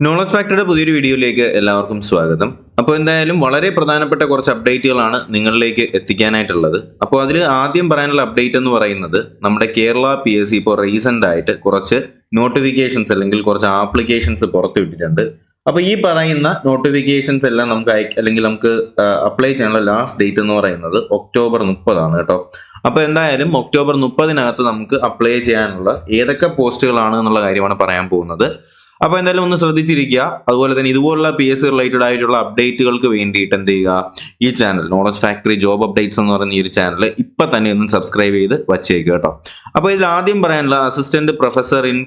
Knowledge ഫാക്ടറിയുടെ പുതിയൊരു വീഡിയോയിലേക്ക് എല്ലാവർക്കും സ്വാഗതം. അപ്പോൾ എന്തായാലും വളരെ പ്രധാനപ്പെട്ട കുറച്ച് അപ്ഡേറ്റുകളാണ് നിങ്ങളിലേക്ക് എത്തിക്കാനായിട്ടുള്ളത്. അപ്പോൾ അതിൽ ആദ്യം പറയാനുള്ള അപ്ഡേറ്റ് എന്ന് പറയുന്നത് നമ്മുടെ കേരള PSC ഇപ്പോൾ റീസെന്റ് ആയിട്ട് കുറച്ച് നോട്ടിഫിക്കേഷൻസ് അല്ലെങ്കിൽ കുറച്ച് ആപ്ലിക്കേഷൻസ് പുറത്തുവിട്ടിട്ടുണ്ട്. അപ്പോൾ ഈ പറയുന്ന നോട്ടിഫിക്കേഷൻസ് എല്ലാം നമുക്ക് അപ്ലൈ ചെയ്യാനുള്ള ലാസ്റ്റ് ഡേറ്റ് എന്ന് പറയുന്നത് ഒക്ടോബർ 30 ആണ് കേട്ടോ. അപ്പോൾ എന്തായാലും ഒക്ടോബർ 30-നകത്ത് നമുക്ക് അപ്ലൈ ചെയ്യാനുള്ള ഏതൊക്കെ പോസ്റ്റുകളാണ് എന്നുള്ള കാര്യമാണ് പറയാൻ പോകുന്നത്. അപ്പോൾ എന്തായാലും ഒന്ന് ശ്രദ്ധിച്ചിരിക്കുക. അതുപോലെ തന്നെ ഇതുപോലുള്ള PSC റിലേറ്റഡ് ആയിട്ടുള്ള അപ്ഡേറ്റുകൾക്ക് വേണ്ടിയിട്ട് എന്ത് ചെയ്യുക, ഈ channel knowledge factory job updates എന്ന് പറയുന്ന ഈ ഒരു ചാനൽ ഇപ്പൊ തന്നെ ഒന്ന് സബ്സ്ക്രൈബ് ചെയ്ത് വച്ചേക്കുക കേട്ടോ. അപ്പോൾ ഇതിൽ ആദ്യം പറയാനുള്ള assistant professor in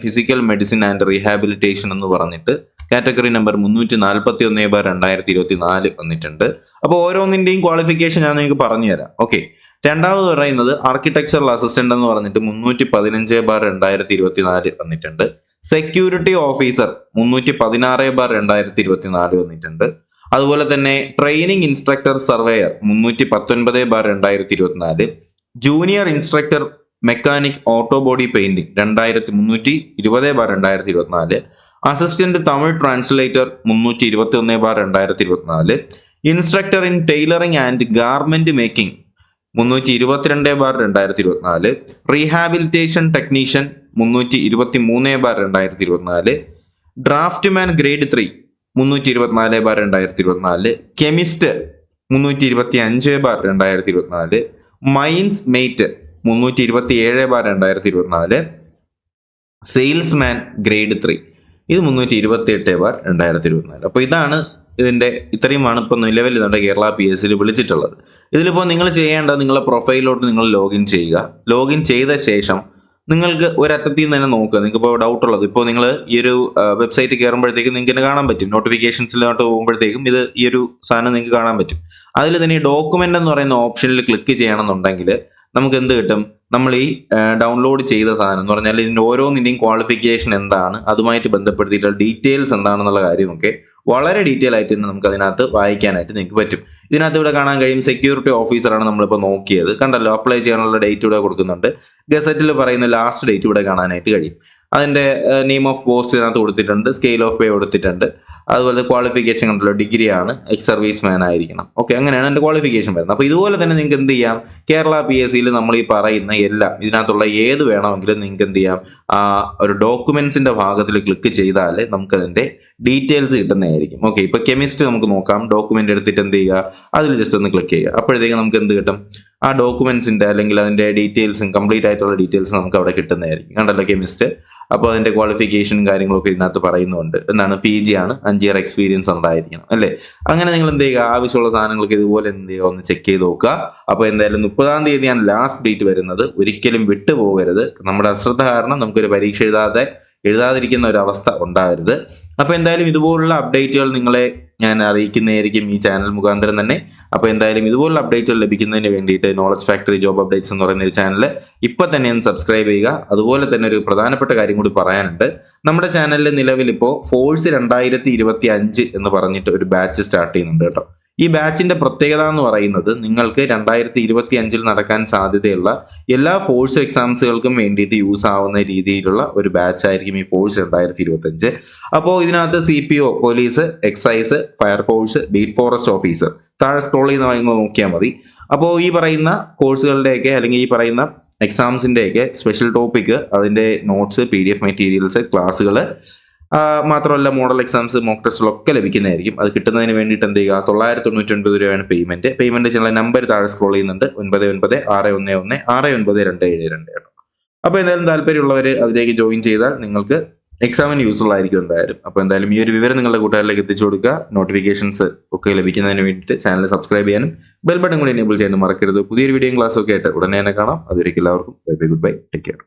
physical medicine and rehabilitation എന്ന് പറഞ്ഞിട്ട് കാറ്റഗറി നമ്പർ 341/2024 വന്നിട്ടുണ്ട്. അപ്പോൾ ഓരോന്നിന്റെയും ക്വാളിഫിക്കേഷൻ ഞാൻ നിങ്ങൾക്ക് പറഞ്ഞുതരാം. ഓക്കെ, രണ്ടാമത് പറയുന്നത് ആർക്കിടെക്ചറൽ അസിസ്റ്റന്റ് എന്ന് പറഞ്ഞിട്ട് 315/2024 വന്നിട്ടുണ്ട്. സെക്യൂരിറ്റി ഓഫീസർ 316/2024 വന്നിട്ടുണ്ട്. അതുപോലെ തന്നെ training instructor surveyor 319/2024, junior instructor mechanic auto body painting 320/2024, assistant Tamil translator 321/2024, instructor in tailoring and garment making 322/2024, rehabilitation technician 323/2024, draftsman grade 3 324/2024, chemist 325/2024, mines mate 327/2024, salesman grade 3 ഇത് 328/2024. അപ്പോൾ ഇതാണ് ഇത്രയുമാണ് ഇപ്പോൾ നിലവിൽ നമ്മുടെ കേരള PSCയിൽ വിളിച്ചിട്ടുള്ളത്. ഇതിലിപ്പോൾ നിങ്ങൾ ചെയ്യേണ്ടത് നിങ്ങളുടെ പ്രൊഫൈലിലോട്ട് നിങ്ങൾ ലോഗിൻ ചെയ്യുക. ലോഗിൻ ചെയ്ത ശേഷം നിങ്ങൾക്ക് ഒരറ്റത്തിൽ നിന്ന് തന്നെ നോക്കുക. നിങ്ങൾക്ക് ഇപ്പോൾ ഡൗട്ട് ഉള്ളത്, ഇപ്പോൾ നിങ്ങൾ ഈ ഒരു വെബ്സൈറ്റ് കയറുമ്പോഴത്തേക്കും നിങ്ങൾക്ക് തന്നെ കാണാൻ പറ്റും. നോട്ടിഫിക്കേഷൻസിലോട്ട് പോകുമ്പോഴത്തേക്കും ഈ ഒരു സാധനം നിങ്ങൾക്ക് കാണാൻ പറ്റും. അതിൽ തന്നെ ഈ ഡോക്യുമെന്റ് എന്ന് പറയുന്ന ഓപ്ഷനിൽ ക്ലിക്ക് ചെയ്യണമെന്നുണ്ടെങ്കിൽ നമുക്ക് എന്ത് കിട്ടും, നമ്മൾ ഈ ഡൗൺലോഡ് ചെയ്ത സാധനം എന്ന് പറഞ്ഞാൽ ഇതിൻ്റെ ഓരോന്നിൻ്റെയും ക്വാളിഫിക്കേഷൻ എന്താണ്, അതുമായിട്ട് ബന്ധപ്പെടുത്തിയിട്ടുള്ള ഡീറ്റെയിൽസ് എന്താണെന്നുള്ള കാര്യമൊക്കെ വളരെ ഡീറ്റെയിൽ ആയിട്ട് തന്നെ നമുക്ക് അതിനകത്ത് വായിക്കാനായിട്ട് നിങ്ങൾക്ക് പറ്റും. ഇതിനകത്ത് ഇവിടെ കാണാൻ കഴിയും സെക്യൂരിറ്റി ഓഫീസറാണ് നമ്മളിപ്പോൾ നോക്കിയത്. കണ്ടല്ലോ, അപ്ലൈ ചെയ്യാനുള്ള ഡേറ്റ് ഇവിടെ കൊടുക്കുന്നുണ്ട്. ഗസറ്റിൽ പറയുന്ന ലാസ്റ്റ് ഡേറ്റ് ഇവിടെ കാണാനായിട്ട് കഴിയും. അതിൻ്റെ നെയിം ഓഫ് പോസ്റ്റ് ഇതിനകത്ത് കൊടുത്തിട്ടുണ്ട്, സ്കെയിൽ ഓഫ് പേ കൊടുത്തിട്ടുണ്ട്. അതുപോലെ ക്വാളിഫിക്കേഷൻ കണ്ടല്ലോ, ഡിഗ്രി ആണ്, എക്സ് സർവീസ് മാൻ ആയിരിക്കണം. ഓക്കെ, അങ്ങനെയാണ് എൻ്റെ ക്വാളിഫിക്കേഷൻ വരുന്നത്. അപ്പോൾ ഇതുപോലെ തന്നെ നിങ്ങൾക്ക് എന്ത് ചെയ്യാം, കേരള PSCയിൽ നമ്മൾ ഈ പറയുന്ന എല്ലാം ഇതിനകത്തുള്ള ഏത് വേണമെങ്കിലും നിങ്ങൾക്ക് എന്ത് ചെയ്യാം, ഒരു ഡോക്യുമെന്റ്സിന്റെ ഭാഗത്തിൽ ക്ലിക്ക് ചെയ്താൽ നമുക്ക് അതിന്റെ ഡീറ്റെയിൽസ് കിട്ടുന്നതായിരിക്കും. ഓക്കെ, ഇപ്പൊ കെമിസ്റ്റ് നമുക്ക് നോക്കാം. ഡോക്യുമെന്റ് എടുത്തിട്ട് എന്ത് ചെയ്യുക, അതിൽ ജസ്റ്റ് ഒന്ന് ക്ലിക്ക് ചെയ്യുക. അപ്പോഴത്തേക്കും നമുക്ക് എന്ത് കിട്ടും, ആ ഡോക്യുമെന്റ്സിന്റെ അല്ലെങ്കിൽ അതിന്റെ ഡീറ്റെയിൽസും കംപ്ലീറ്റ് ആയിട്ടുള്ള ഡീറ്റെയിൽസ് നമുക്ക് അവിടെ കിട്ടുന്നതായിരിക്കും. കണ്ടല്ലോ കെമിസ്റ്റ്. അപ്പോൾ അതിന്റെ ക്വാളിഫിക്കേഷനും കാര്യങ്ങളൊക്കെ ഇതിനകത്ത് പറയുന്നുണ്ട്. എന്താണ്, PG ആണ്, 5 year എക്സ്പീരിയൻസ് ഉണ്ടായിരിക്കണം അല്ലേ. അങ്ങനെ നിങ്ങൾ എന്ത് ചെയ്യുക, ആവശ്യമുള്ള സാധനങ്ങൾക്ക് ഇതുപോലെ എന്ത് ചെയ്യുക, ഒന്ന് ചെക്ക് ചെയ്ത് നോക്കുക. അപ്പോൾ എന്തായാലും 30-ാം തീയതിയാണ് ലാസ്റ്റ് ഡേറ്റ് വരുന്നത്. ഒരിക്കലും വിട്ടുപോകരുത്. നമ്മുടെ അശ്രദ്ധ കാരണം നമുക്കൊരു പരീക്ഷ എഴുതാതിരിക്കുന്ന ഒരു അവസ്ഥ ഉണ്ടാകരുത്. അപ്പോൾ എന്തായാലും ഇതുപോലുള്ള അപ്ഡേറ്റുകൾ നിങ്ങളെ ഞാൻ അറിയിക്കുന്നതായിരിക്കും ഈ ചാനൽ മുഖാന്തരം തന്നെ. അപ്പോൾ എന്തായാലും ഇതുപോലുള്ള അപ്ഡേറ്റുകൾ ലഭിക്കുന്നതിന് വേണ്ടിയിട്ട് നോളജ് ഫാക്ടറി ജോബ് അപ്ഡേറ്റ്സ് എന്ന് പറയുന്ന ഒരു ചാനൽ ഇപ്പൊ തന്നെ ഒന്ന് സബ്സ്ക്രൈബ് ചെയ്യുക. അതുപോലെ തന്നെ ഒരു പ്രധാനപ്പെട്ട കാര്യം കൂടി പറയാനുണ്ട്. നമ്മുടെ ചാനലിൽ നിലവിൽ ഇപ്പോൾ ഫോഴ്സ് 2025 എന്ന് പറഞ്ഞിട്ട് ഒരു ബാച്ച് സ്റ്റാർട്ട് ചെയ്യുന്നുണ്ട് കേട്ടോ. ഈ ബാച്ചിന്റെ പ്രത്യേകത എന്ന് പറയുന്നത് നിങ്ങൾക്ക് 2025 നടക്കാൻ സാധ്യതയുള്ള എല്ലാ ഫോഴ്സ് എക്സാംസുകൾക്കും വേണ്ടിയിട്ട് യൂസ് ആവുന്ന രീതിയിലുള്ള ഒരു ബാച്ച് ആയിരിക്കും ഈ ഫോഴ്സ് 2025. അപ്പോൾ ഇതിനകത്ത് CPO, police, excise, fire force, beat forest officer, താഴെ സ്ക്രോൾ ചെയ്യുന്ന കാര്യങ്ങൾ നോക്കിയാൽ മതി. അപ്പോൾ ഈ പറയുന്ന കോഴ്സുകളുടെയൊക്കെ അല്ലെങ്കിൽ ഈ പറയുന്ന എക്സാംസിൻ്റെയൊക്കെ സ്പെഷ്യൽ ടോപ്പിക്, അതിൻ്റെ നോട്ട്സ്, PDF മെറ്റീരിയൽസ്, ക്ലാസ്സുകൾ, മാത്രമല്ല മോഡൽ എക്സാംസ്, മോക്ക് ടെസ്റ്റുകളൊക്കെ ലഭിക്കുന്നതായിരിക്കും. അത് കിട്ടുന്നതിന് വേണ്ടിയിട്ട് എന്ത് ചെയ്യുക, 999 രൂപയാണ് പേയ്മെന്റ് ചെയ്യാനുള്ള നമ്പർ താഴെ സ്ക്രോൾ ചെയ്യുന്നുണ്ട്, 996111692772 കേട്ടോ. അപ്പോൾ എന്തായാലും താല്പര്യമുള്ളവർ അതിലേക്ക് ജോയിൻ ചെയ്താൽ നിങ്ങൾക്ക് എക്സാമിന് യൂസ്ഫുൾ ആയിരിക്കും എന്തായാലും. അപ്പോൾ എന്തായാലും ഈ ഒരു വിവരം നിങ്ങളുടെ കൂട്ടുകാരിലേക്ക് എത്തിച്ചു കൊടുക്കുക. നോട്ടിഫിക്കേഷൻസ് ഒക്കെ ലഭിക്കുന്നതിന് വേണ്ടിയിട്ട് ചാനൽ സബ്സ്ക്രൈബ് ചെയ്യാനും ബെൽ ബട്ടൺ കൂടി എനേബിൾ ചെയ്യാനും മറക്കരുത്. പുതിയൊരു വീഡിയോ ക്ലാസ് ഒക്കെ ആയിട്ട് ഉടനെ തന്നെ കാണാം. അതുവരെയ്ക്ക് എല്ലാവർക്കും bye bye, good bye, take care.